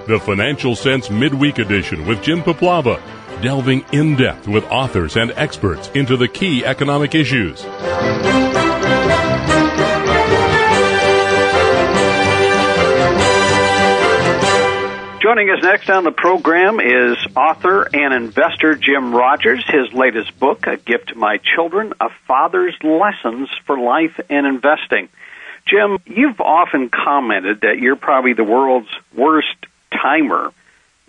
the Financial Sense Midweek Edition with Jim Paplava, delving in-depth with authors and experts into the key economic issues. Joining us next on the program is author and investor Jim Rogers. His latest book, A Gift to My Children, A Father's Lessons for Life and Investing. Jim, you've often commented that you're probably the world's worst timer,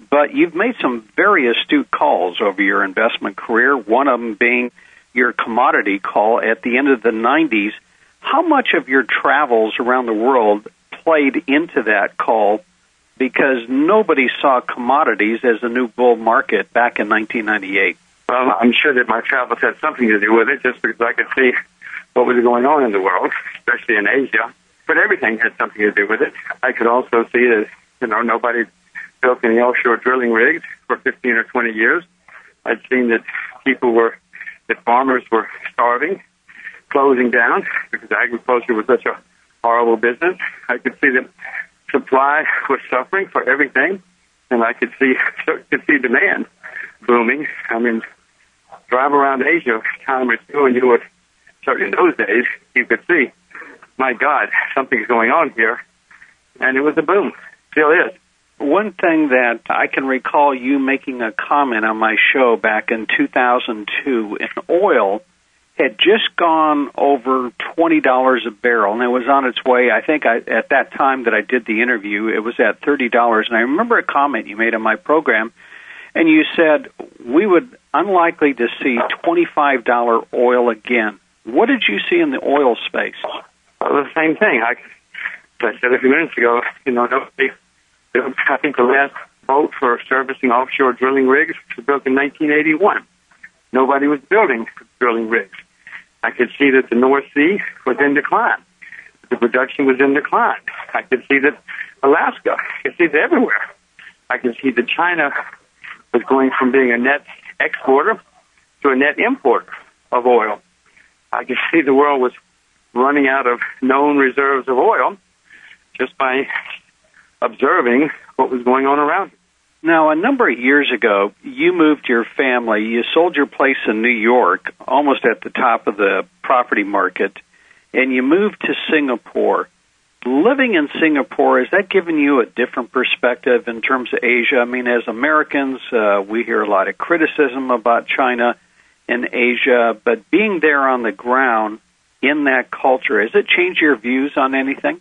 but you've made some very astute calls over your investment career, one of them being your commodity call at the end of the 90s. How much of your travels around the world played into that call? Because nobody saw commodities as a new bull market back in 1998. Well, I'm sure that my travels had something to do with it, just because I could see what was going on in the world, especially in Asia. But everything had something to do with it. I could also see that, nobody built any offshore drilling rigs for 15 or 20 years. I'd seen that that farmers were starving, closing down, because agriculture was such a horrible business. I could see that supply was suffering for everything, and I could see demand booming. I mean, drive around Asia, time or two, and you would, certainly in those days, you could see, my God, something's going on here, and it was a boom. Still is. One thing that I can recall you making a comment on my show back in 2002, and oil had just gone over $20 a barrel, and it was on its way. I think at that time that I did the interview, it was at $30. And I remember a comment you made on my program, and you said, we would unlikely to see $25 oil again. What did you see in the oil space? Well, the same thing. I said a few minutes ago, I think the last boat for servicing offshore drilling rigs was built in 1981. Nobody was building drilling rigs. I could see that the North Sea was in decline. The production was in decline. I could see that Alaska, I could see that everywhere. I could see that China was going from being a net exporter to a net importer of oil. I could see the world was running out of known reserves of oil just by observing what was going on around it. Now, a number of years ago, you moved your family. You sold your place in New York, almost at the top of the property market, and you moved to Singapore. Living in Singapore, has that given you a different perspective in terms of Asia? I mean, as Americans, we hear a lot of criticism about China and Asia, but being there on the ground in that culture, has it changed your views on anything?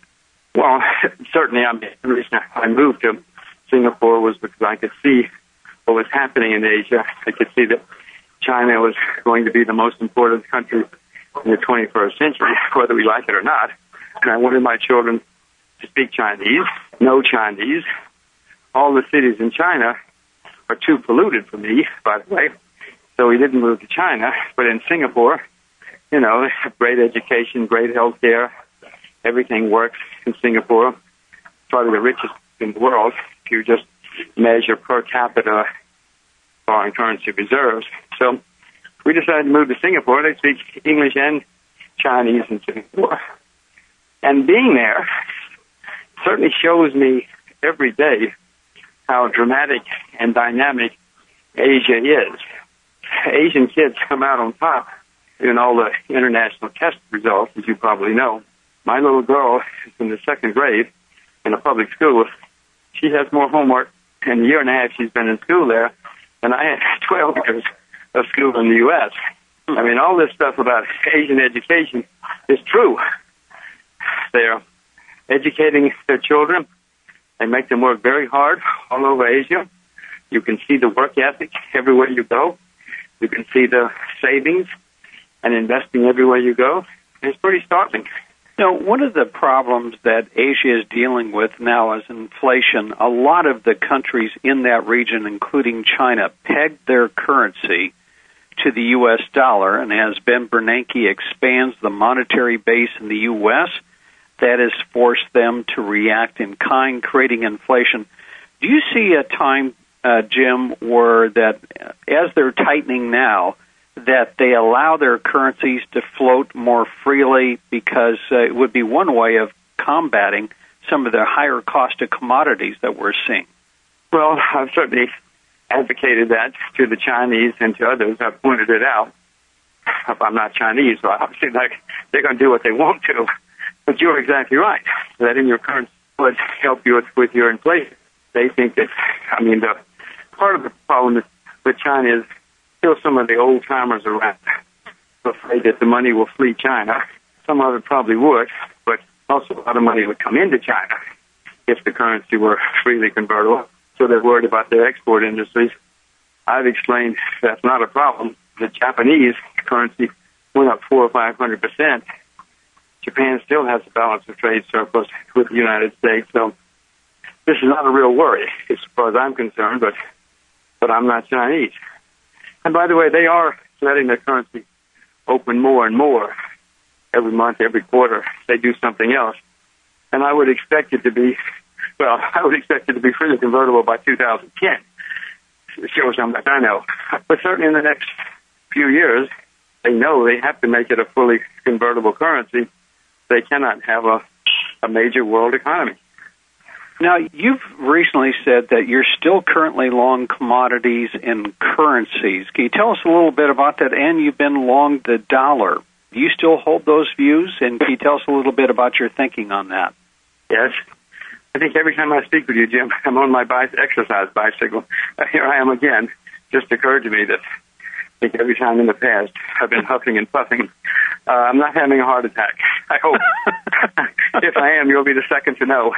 Well, certainly. The reason I moved to Singapore was because I could see what was happening in Asia. I could see that China was going to be the most important country in the 21st century, whether we like it or not. And I wanted my children to speak Chinese, know Chinese. All the cities in China are too polluted for me, by the way, so we didn't move to China. But in Singapore, they have great education, great health care. Everything works in Singapore. Probably the richest in the world if you just measure per capita foreign currency reserves. So we decided to move to Singapore. They speak English and Chinese in Singapore. And being there certainly shows me every day how dramatic and dynamic Asia is. Asian kids come out on top in all the international test results, as you probably know. My little girl is in the second grade in a public school. She has more homework in the year and a half she's been in school there than I had 12 years of school in the U.S. I mean, all this stuff about Asian education is true. They're educating their children. They make them work very hard all over Asia. You can see the work ethic everywhere you go. You can see the savings and investing everywhere you go. It's pretty startling. One of the problems that Asia is dealing with now is inflation. A lot of the countries in that region, including China, pegged their currency to the U.S. dollar, and as Ben Bernanke expands the monetary base in the U.S., that has forced them to react in kind, creating inflation. Do you see a time, Jim, where that as they're tightening now, that they allow their currencies to float more freely, because it would be one way of combating some of the higher cost of commodities that we're seeing? Well, I've certainly advocated that to the Chinese and to others. I've pointed it out. I'm not Chinese, so obviously they're going to do what they want to. But you're exactly right, that in your currency would help you with your inflation. They think that, the part of the problem with China is still some of the old-timers around afraid that the money will flee China. Some of it probably would, but also a lot of money would come into China if the currency were freely convertible. So they're worried about their export industries. I've explained that's not a problem. The Japanese currency went up 400 or 500%. Japan still has a balance of trade surplus with the United States, so this is not a real worry as far as I'm concerned, but I'm not Chinese. And by the way, they are letting their currency open more and more every month, every quarter. They do something else. And I would expect it to be freely convertible by 2010. It shows how much I know. But certainly in the next few years, they know they have to make it a fully convertible currency. They cannot have a major world economy. Now, you've recently said that you're still currently long commodities and currencies. Can you tell us a little bit about that? And you've been long the dollar. Do you still hold those views? And can you tell us a little bit about your thinking on that? Yes. I think every time I speak with you, Jim, I'm on my exercise bicycle. Here I am again. Just occurred to me that I think every time in the past I've been huffing and puffing. I'm not having a heart attack, I hope. If I am, you'll be the second to know.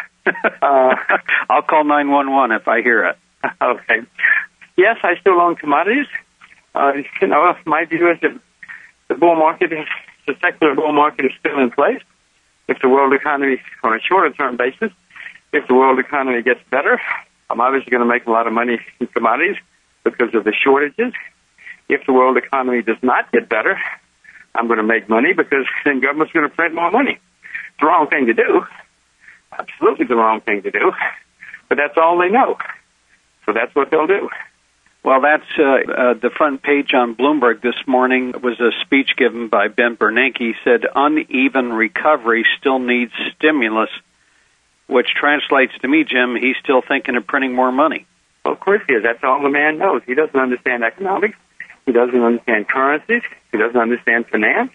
I'll call 911 if I hear it. Okay. Yes, I still own commodities. My view is that the secular bull market is still in place. If the world economy, on a shorter-term basis, if the world economy gets better, I'm obviously going to make a lot of money in commodities because of the shortages. If the world economy does not get better, I'm going to make money because then government's going to print more money. It's the wrong thing to do. Absolutely the wrong thing to do. But that's all they know. So that's what they'll do. Well, that's the front page on Bloomberg this morning was a speech given by Ben Bernanke. He said, uneven recovery still needs stimulus, which translates to me, Jim, he's still thinking of printing more money. Well, of course he is. That's all the man knows. He doesn't understand economics. He doesn't understand currencies. He doesn't understand finance.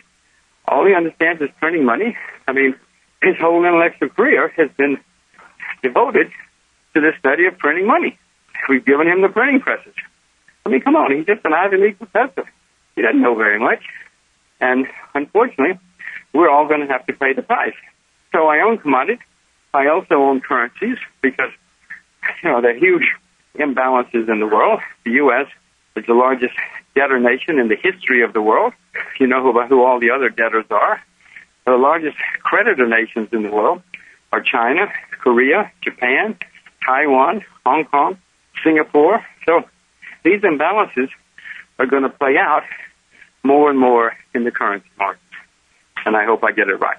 All he understands is printing money. His whole intellectual career has been devoted to the study of printing money. We've given him the printing presses. Come on, he's just an Ivy League professor. He doesn't know very much. And unfortunately, we're all going to have to pay the price. So I own commodities. I also own currencies because, there are huge imbalances in the world. The U.S. is the largest debtor nation in the history of the world. You know who all the other debtors are. The largest creditor nations in the world are China, Korea, Japan, Taiwan, Hong Kong, Singapore. So these imbalances are going to play out more and more in the currency market. And I hope I get it right.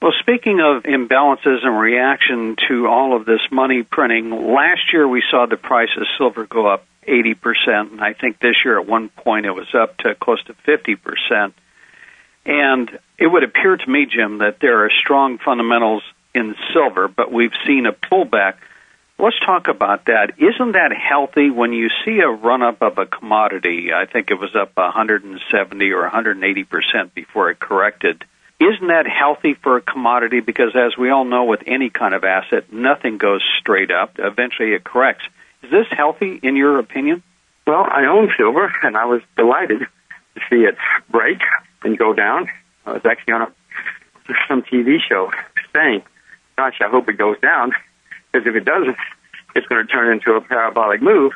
Well, speaking of imbalances in reaction to all of this money printing, last year we saw the price of silver go up 80%, and I think this year at one point it was up to close to 50%. And it would appear to me, Jim, that there are strong fundamentals in silver, but we've seen a pullback. Let's talk about that. Isn't that healthy when you see a run-up of a commodity? I think it was up 170 or 180% before it corrected. Isn't that healthy for a commodity? Because as we all know, with any kind of asset, nothing goes straight up. Eventually it corrects. Is this healthy in your opinion? Well, I own silver, and I was delighted to see it break and go down. I was actually on some TV show saying, gosh, I hope it goes down, because if it doesn't, it's going to turn into a parabolic move,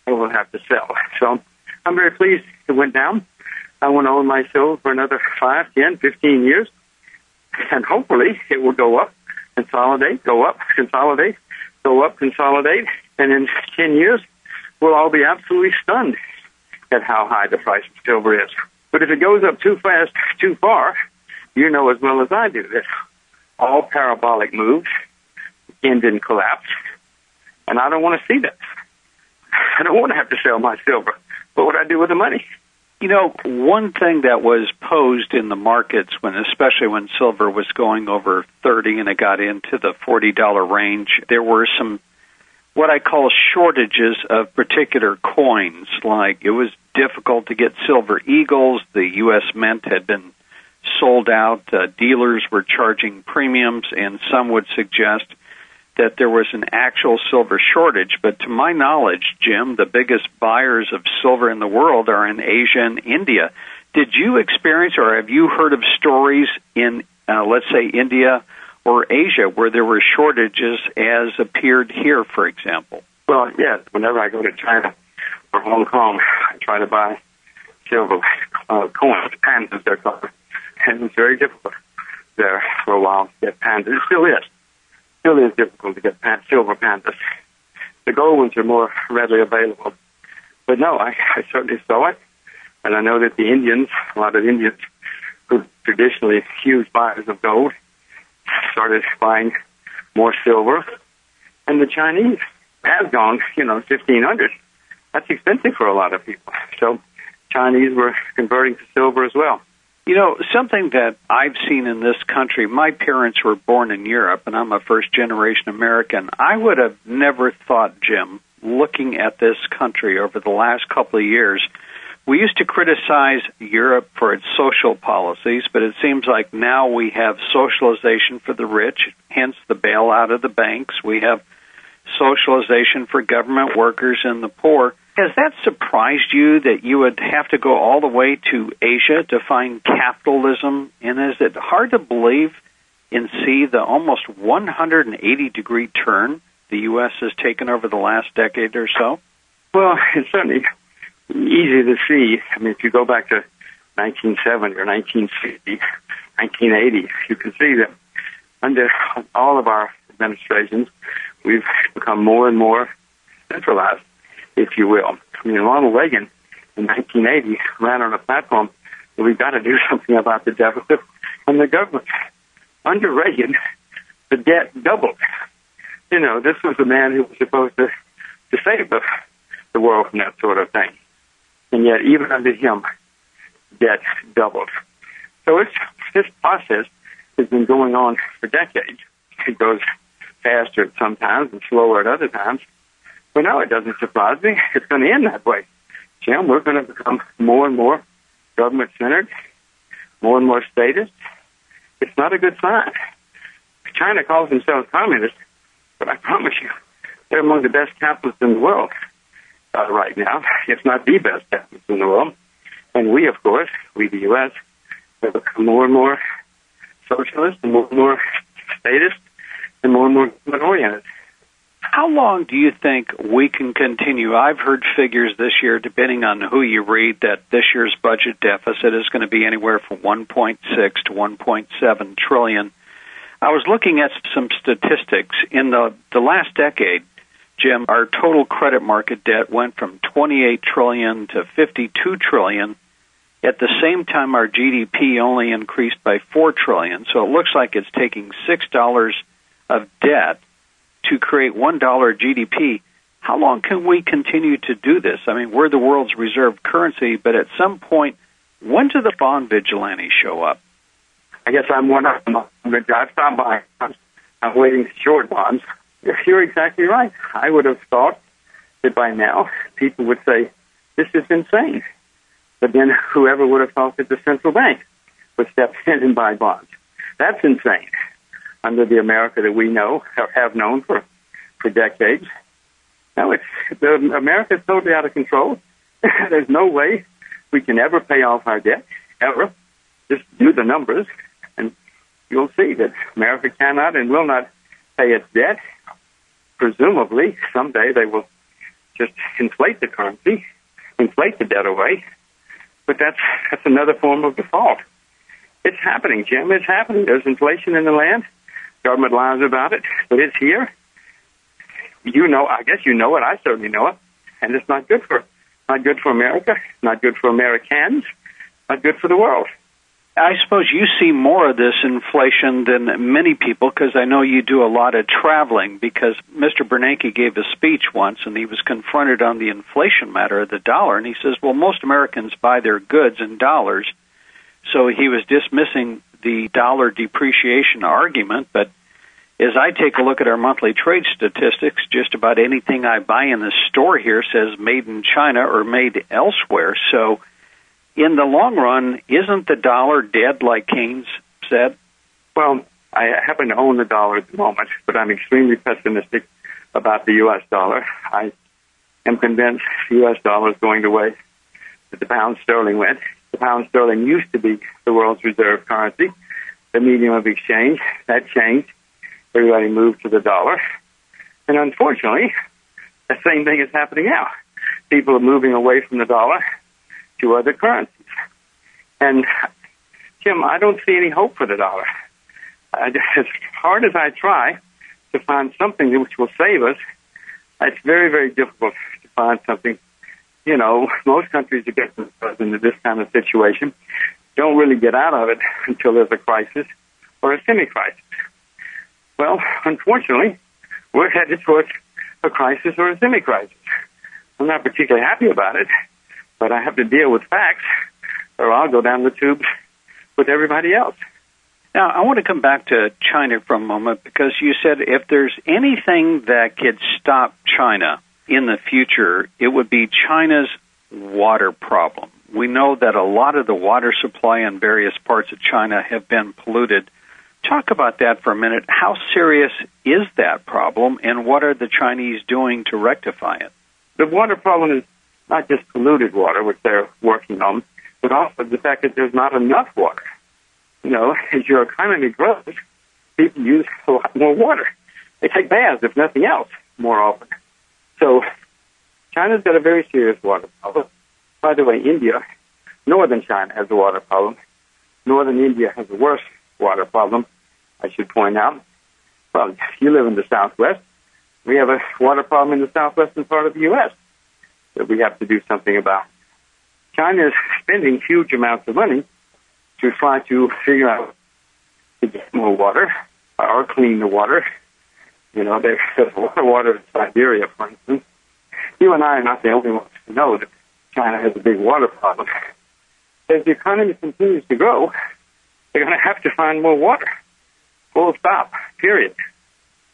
and we'll have to sell. So I'm very pleased it went down. I want to own my silver for another 5, 10, 15 years, and hopefully it will go up, consolidate, go up, consolidate, go up, consolidate, and in 10 years, we'll all be absolutely stunned at how high the price of silver is. But if it goes up too fast, too far, you know as well as I do that all parabolic moves end in collapse, and I don't want to see that. I don't want to have to sell my silver. What would I do with the money? One thing that was posed in the markets, especially when silver was going over 30 and it got into the $40 range, there were some what I call shortages of particular coins. Like it was difficult to get silver eagles. The U.S. Mint had been sold out. Dealers were charging premiums, and some would suggest that there was an actual silver shortage. But to my knowledge, Jim, the biggest buyers of silver in the world are in Asia and India. Did you experience or have you heard of stories in, let's say, India or Asia where there were shortages as appeared here, for example? Well, yes. Whenever I go to China or Hong Kong, I try to buy silver coins, pandas they're called. And it's very difficult there for a while to get pandas. It still is. Still is difficult to get silver pandas. The gold ones are more readily available. But no, I certainly saw it. And I know that the Indians, a lot of Indians who are traditionally huge buyers of gold, started buying more silver. And the Chinese have gone, 1,500. That's expensive for a lot of people. So Chinese were converting to silver as well. Something that I've seen in this country, my parents were born in Europe, and I'm a first-generation American. I would have never thought, Jim, looking at this country over the last couple of years, we used to criticize Europe for its social policies, but it seems like now we have socialization for the rich, hence the bailout of the banks. We have socialization for government workers and the poor. Has that surprised you that you would have to go all the way to Asia to find capitalism? And is it hard to believe and see the almost 180-degree turn the U.S. has taken over the last decade or so? Well, it's certainly easy to see. I mean, if you go back to 1970 or 1960, 1980, you can see that under all of our administrations, we've become more and more centralized, if you will. I mean, Ronald Reagan in 1980 ran on a platform that we've got to do something about the deficit and the government. Under Reagan, the debt doubled. This was the man who was supposed to save the world from that sort of thing. And yet, even under him, debt doubled. So this process has been going on for decades. It goes faster at some times and slower at other times. But no, it doesn't surprise me. It's going to end that way. Jim, we're going to become more and more government-centered, more and more statist. It's not a good sign. China calls themselves communist, but I promise you, they're among the best capitalists in the world right now, if not the best capitalists in the world. And we, of course, the U.S., have become more and more socialist and more statist and more government-oriented. How long do you think we can continue? I've heard figures this year, depending on who you read, that this year's budget deficit is going to be anywhere from 1.6 to 1.7 trillion. I was looking at some statistics. In the last decade, Jim, our total credit market debt went from 28 trillion to 52 trillion. At the same time, our GDP only increased by 4 trillion. So it looks like it's taking $6 of debt to create $1 GDP. How long can we continue to do this? I mean, we're the world's reserve currency, but at some point, when do the bond vigilantes show up? I guess I'm one of them. I've stopped buying bonds. I'm waiting to short bonds. You're exactly right. I would have thought that by now people would say, this is insane. But then whoever would have thought that the central bank would step in and buy bonds. That's insane. Under the America that we know or have known for decades. No, America is totally out of control. There's no way we can ever pay off our debt, ever. Just do the numbers, and you'll see that America cannot and will not pay its debt. Presumably, someday they will just inflate the currency, inflate the debt away. But that's another form of default. It's happening, Jim. It's happening. There's inflation in the land. Government lies about it, but it's here. I guess you know it. I certainly know it, and it's not good for America, not good for Americans, not good for the world. I suppose you see more of this inflation than many people because I know you do a lot of traveling. Because Mr. Bernanke gave a speech once, and he was confronted on the inflation matter of the dollar, and he says, "Well, most Americans buy their goods in dollars," so he was dismissing the dollar depreciation argument, but As I take a look at our monthly trade statistics, just about anything I buy in the store here says made in China or made elsewhere. So in the long run, isn't the dollar dead like Keynes said? Well, I happen to own the dollar at the moment, but I'm extremely pessimistic about the U.S. dollar. I am convinced the U.S. dollar is going the way that the pound sterling went. The pound sterling used to be the world's reserve currency, the medium of exchange. That changed. Everybody moved to the dollar. And unfortunately, the same thing is happening now. People are moving away from the dollar to other currencies. And, Jim, I don't see any hope for the dollar. As hard as I try to find something which will save us, it's very, very difficult to find something. You know, most countries that get themselves into this kind of situation don't really get out of it until there's a crisis or a semi-crisis. Well, unfortunately, we're headed towards a crisis or a semi-crisis. I'm not particularly happy about it, but I have to deal with facts, or I'll go down the tubes with everybody else. Now, I want to come back to China for a moment, because you said if there's anything that could stop China in the future, it would be China's water problem. We know that a lot of the water supply in various parts of China have been polluted. Talk about that for a minute. How serious is that problem, and what are the Chinese doing to rectify it? The water problem is not just polluted water, which they're working on, but also the fact that there's not enough water. You know, as your economy grows, people use a lot more water. They take baths, if nothing else, more often. So China's got a very serious water problem. By the way, India, northern China has a water problem. Northern India has a worse water problem, I should point out. Well, you live in the Southwest. We have a water problem in the southwestern part of the U.S. that we have to do something about. China is spending huge amounts of money to try to figure out to get more water or clean the water. You know, there's a lot of water in Siberia, for instance. You and I are not the only ones to know that China has a big water problem. As the economy continues to grow, they're going to have to find more water. Full stop, period.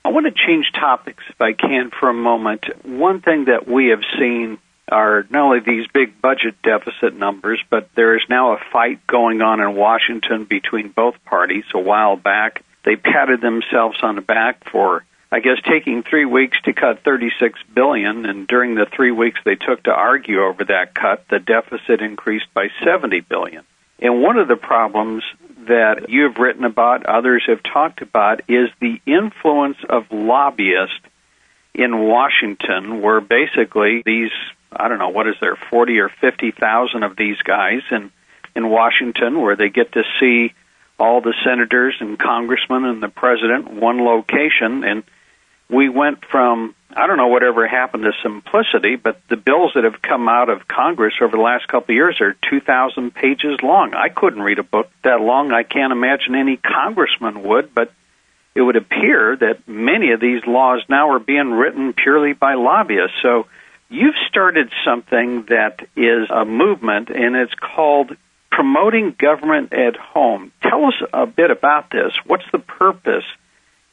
I want to change topics, if I can, for a moment. One thing that we have seen are not only these big budget deficit numbers, but there is now a fight going on in Washington between both parties. A while back, they patted themselves on the back for, I guess, taking 3 weeks to cut $36 billion, and during the 3 weeks they took to argue over that cut, the deficit increased by $70 billion. And one of the problems that you've written about, others have talked about, is the influence of lobbyists in Washington, where basically these, I don't know, what is there, 40 or 50,000 of these guys in Washington, where they get to see all the senators and congressmen and the president in one location. And we went from, I don't know whatever happened to simplicity, but the bills that have come out of Congress over the last couple of years are 2,000 pages long. I couldn't read a book that long. I can't imagine any congressman would, but it would appear that many of these laws now are being written purely by lobbyists. So you've started something that is a movement, and it's called Promoting Government at Home. Tell us a bit about this. What's the purpose,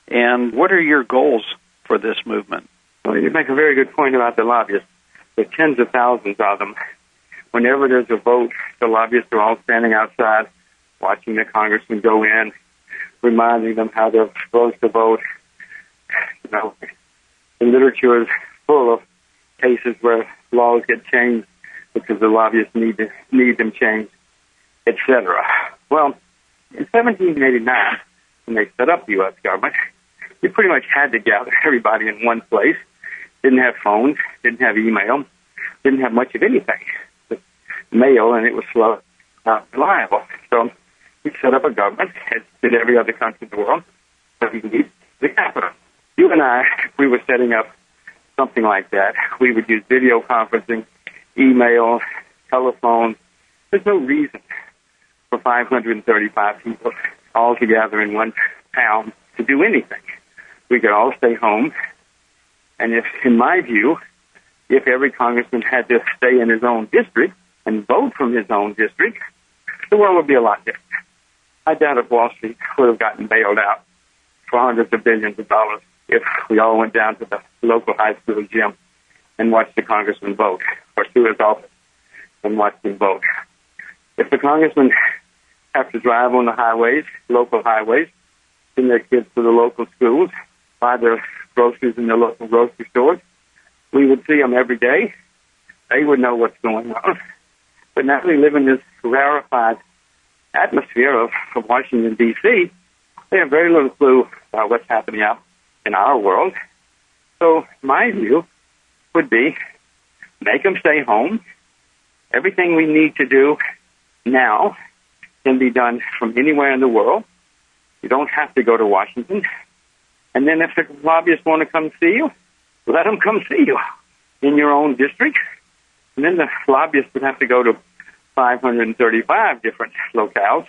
and what are your goals for this movement? Well, you make a very good point about the lobbyists. There are tens of thousands of them. Whenever there's a vote, the lobbyists are all standing outside watching the congressman go in, reminding them how they're supposed to vote. You know, the literature is full of cases where laws get changed because the lobbyists need them changed, etc. Well, in 1789, when they set up the U.S. government, you pretty much had to gather everybody in one place. Didn't have phones, didn't have email, didn't have much of anything. Just mail, and it was slow, not reliable. So we set up a government, as did every other country in the world, but we need the capital. You and I, if we were setting up something like that, we would use video conferencing, email, telephone. There's no reason for 535 people all together in one town to do anything. We could all stay home. And if, in my view, if every congressman had to stay in his own district and vote from his own district, the world would be a lot different. I doubt if Wall Street would have gotten bailed out for hundreds of billions of dollars if we all went down to the local high school gym and watched the congressman vote, or to his office and watched him vote. If the congressmen have to drive on the highways, local highways, send their kids to the local schools, buy their groceries in their local grocery stores, we would see them every day. They would know what's going on. But now they live in this rarefied atmosphere of Washington, D.C. They have very little clue about what's happening out in our world. So my view would be make them stay home. Everything we need to do now can be done from anywhere in the world. You don't have to go to Washington. And then if the lobbyists want to come see you, let them come see you in your own district. And then the lobbyists would have to go to 535 different locales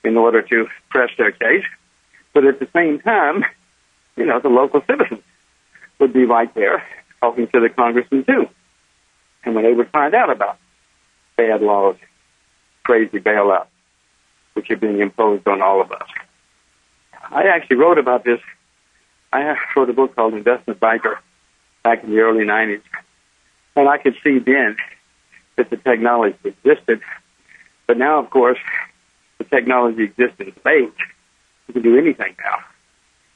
in order to press their case. But at the same time, the local citizens would be right there talking to the congressman too. And when they would find out about bad laws, crazy bailouts, which are being imposed on all of us. I actually wrote about this. I wrote a book called Investment Banker back in the early 90s. And I could see then that the technology existed. But now, of course, the technology exists in space. You can do anything now.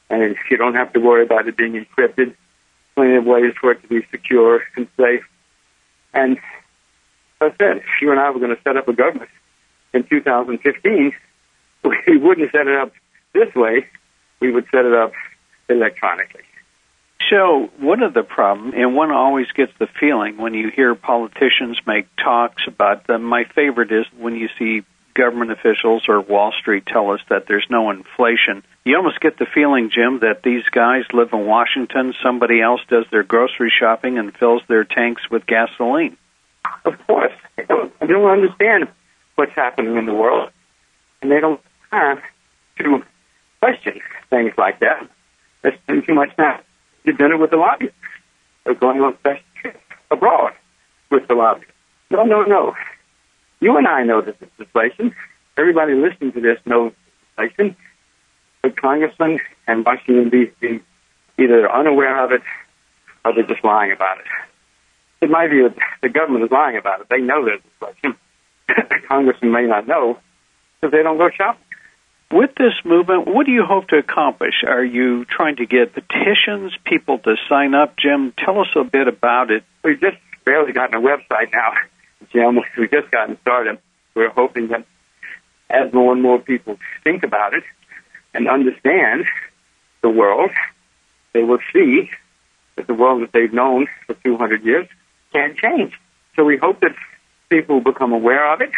And you don't have to worry about it being encrypted. Plenty of ways for it to be secure and safe. And as I said, if you and I were going to set up a government in 2015, we wouldn't set it up this way. We would set it up electronically. So one of the problems, and one always gets the feeling when you hear politicians make talks about them, my favorite is when you see government officials or Wall Street tell us that there's no inflation. You almost get the feeling, Jim, that these guys live in Washington, somebody else does their grocery shopping and fills their tanks with gasoline. Of course. They don't understand what's happening in the world, and they don't have time to question things like that. They spend too much time to dinner with the lobbyists. They're going on special trips abroad with the lobbyists. No. You and I know this is inflation. Everybody listening to this knows inflation. But congressmen and Washington, D.C. either are unaware of it or they're just lying about it. In my view, the government is lying about it. They know there's inflation. Congressmen may not know because they don't go shopping. With this movement, what do you hope to accomplish? Are you trying to get petitions, people to sign up? Jim, tell us a bit about it. We've just barely gotten a website now, Jim. We've just gotten started. We're hoping that as more and more people think about it and understand the world, they will see that the world that they've known for 200 years can't change. So we hope that people will become aware of it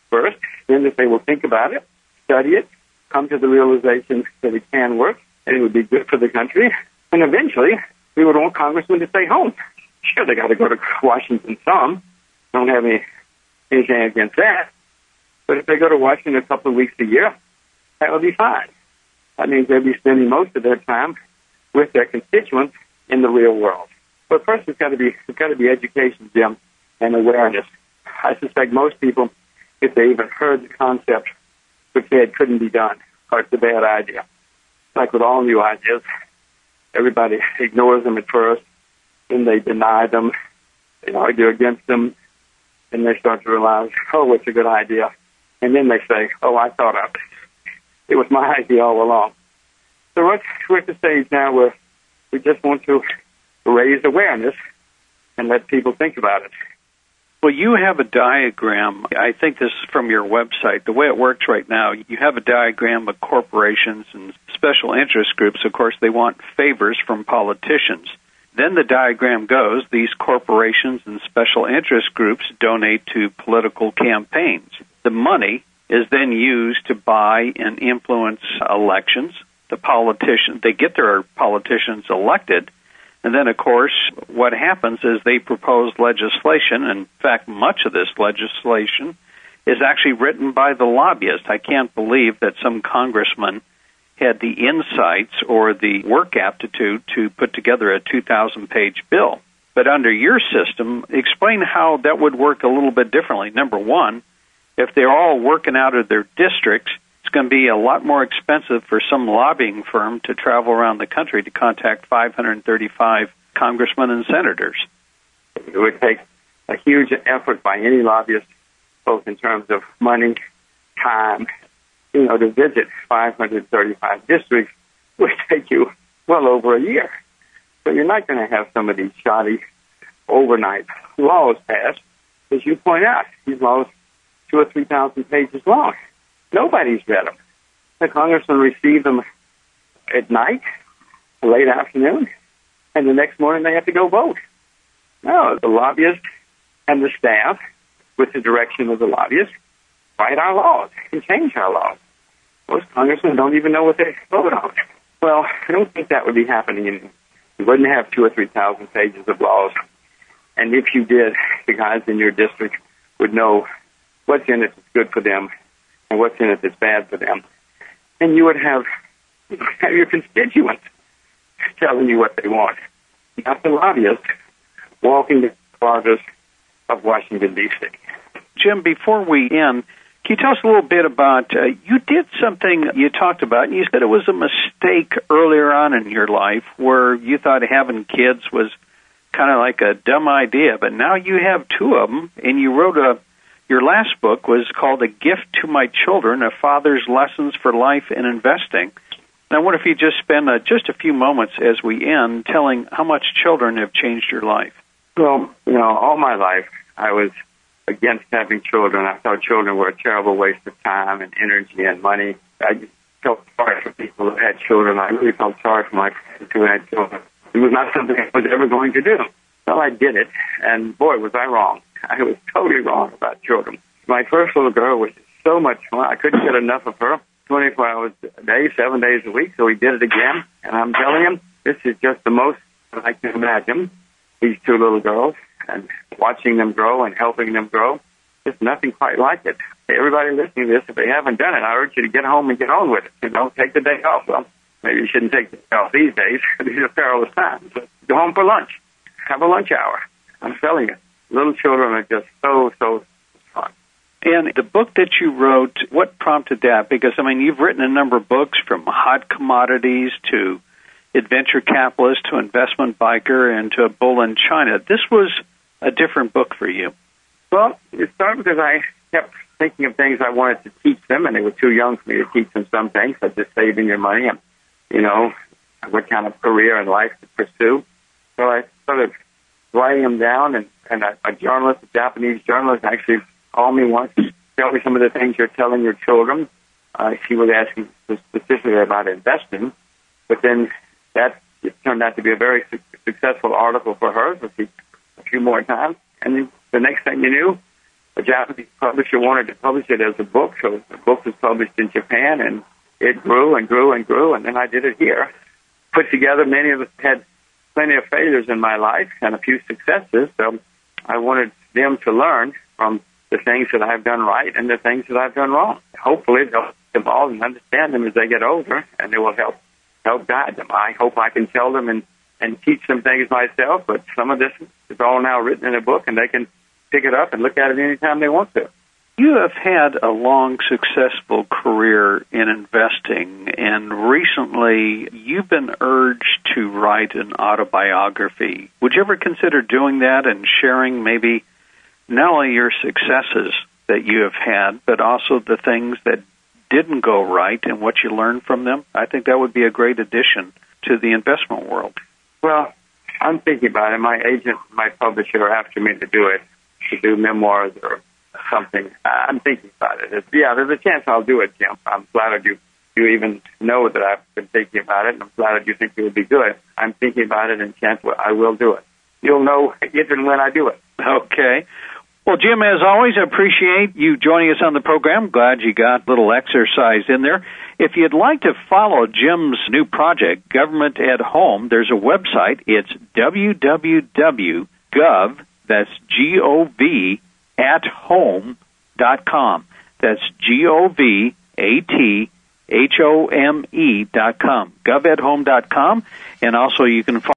first, then that they will think about it, study it, come to the realization that it can work and it would be good for the country. And eventually, we would want congressmen to stay home. Sure, they got to go to Washington some. Don't have anything against that. But if they go to Washington a couple of weeks a year, that would be fine. That means they'll be spending most of their time with their constituents in the real world. But first, it's got to be education, Jim, and awareness. I suspect most people, if they even heard the concept, would say it couldn't be done, or it's a bad idea. Like with all new ideas, everybody ignores them at first, then they deny them, they argue against them, and they start to realize, oh, it's a good idea. And then they say, oh, I thought of it. It was my idea all along. So we're at the stage now where we just want to raise awareness and let people think about it. Well, you have a diagram. I think this is from your website. The way it works right now, you have a diagram of corporations and special interest groups. Of course, they want favors from politicians. Then the diagram goes, these corporations and special interest groups donate to political campaigns. The money is then used to buy and influence elections. They get their politicians elected. And then, of course, what happens is they propose legislation. In fact, much of this legislation is actually written by the lobbyists. I can't believe that some congressman had the insights or the work aptitude to put together a 2,000-page bill. But under your system, explain how that would work a little bit differently. Number one, if they're all working out of their districts, it's going to be a lot more expensive for some lobbying firm to travel around the country to contact 535 congressmen and senators. It would take a huge effort by any lobbyist, both in terms of money, time, to visit 535 districts would take you well over a year. So you're not going to have some of these shoddy overnight laws passed. As you point out, these laws 2,000 or 3,000 pages long. Nobody's read them. The congressmen receive them at night, late afternoon, and the next morning they have to go vote. No, the lobbyists and the staff, with the direction of the lobbyists, write our laws and change our laws. Most congressmen don't even know what they vote on. Well, I don't think that would be happening. You wouldn't have 2,000 or 3,000 pages of laws. And if you did, the guys in your district would know what's in it that's good for them and what's in it that's bad for them. And you would have your constituents telling you what they want, not the lobbyists walking the corridors of Washington, D.C. Jim, before we end, can you tell us a little bit about, you did something you talked about, and you said it was a mistake earlier on in your life where you thought having kids was kind of like a dumb idea, but now you have two of them, and you wrote your last book was called A Gift to My Children, A Father's Lessons for Life and Investing. And I wonder if you just spend just a few moments as we end telling how much children have changed your life. Well, all my life I was against having children. I thought children were a terrible waste of time and energy and money. I just felt sorry for people who had children. I really felt sorry for my friends who had children. It was not something I was ever going to do. Well, I did it, and boy, was I wrong. I was totally wrong about children. My first little girl was so much fun. I couldn't get enough of her 24 hours a day, 7 days a week, so we did it again. And I'm telling him, this is just the most I can imagine, these two little girls, and watching them grow and helping them grow. There's nothing quite like it. Everybody listening to this, if they haven't done it, I urge you to get home and get on with it. Take the day off. Well, maybe you shouldn't take the day off these days. These are perilous times. But go home for lunch. Have a lunch hour. I'm telling you, little children are just so fun. And the book that you wrote, what prompted that? Because, you've written a number of books from hot commodities to adventure capitalist to investment biker and to a bull in China. This was a different book for you. Well, it started because I kept thinking of things I wanted to teach them, and they were too young for me to teach them some things, such as saving your money and, what kind of career and life to pursue. So I started writing them down, and a journalist, a Japanese journalist, actually called me once to tell me some of the things you're telling your children. She was asking specifically about investing, but then that turned out to be a very successful article for her. So she a few more times, and then the next thing you knew, a Japanese publisher wanted to publish it as a book, so the book was published in Japan, and it grew and grew and grew, and then I did it here. Put together, many of us had plenty of failures in my life and a few successes, so I wanted them to learn from the things that I've done right and the things that I've done wrong. Hopefully they'll evolve and understand them as they get older, and they will help guide them. I hope I can tell them and teach them things myself, but some of this is all now written in a book, and they can pick it up and look at it anytime they want to. You have had a long, successful career in investing, and recently you've been urged to write an autobiography. Would you ever consider doing that and sharing maybe not only your successes that you have had, but also the things that didn't go right and what you learned from them? I think that would be a great addition to the investment world. Well, I'm thinking about it. My agent, my publisher are after me to do memoirs or something. I'm thinking about it. There's a chance I'll do it, Jim. I'm flattered you even know that I've been thinking about it, and I'm flattered you think it would be good. I'm thinking about it, and chance I will do it. You'll know if and when I do it. Okay. Well, Jim, as always, I appreciate you joining us on the program. Glad you got a little exercise in there. If you'd like to follow Jim's new project, Government at Home, there's a website. It's www.gov, that's G-O-V, at home.com. That's GOVATHOME.com. GovAtHome.com. And also you can follow